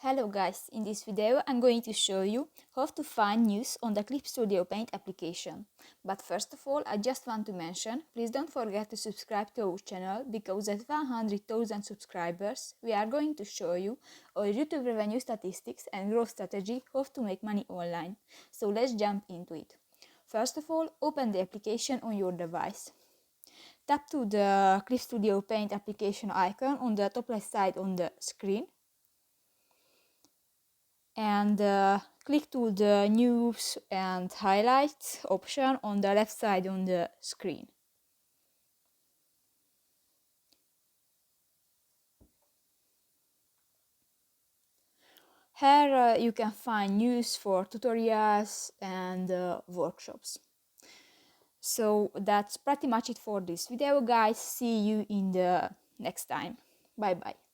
Hello guys, in this video I'm going to show you how to find news on the Clip Studio Paint application. But first of all, I just want to mention, please don't forget to subscribe to our channel, because at 100,000 subscribers we are going to show you our YouTube revenue statistics and growth strategy how to make money online. So let's jump into it. First of all, open the application on your device. Tap to the Clip Studio Paint application icon on the top left side on the screen, and click to the news and highlights option on the left side on the screen. Here you can find news for tutorials and workshops. So that's pretty much it for this video, guys. See you in the next time. Bye bye.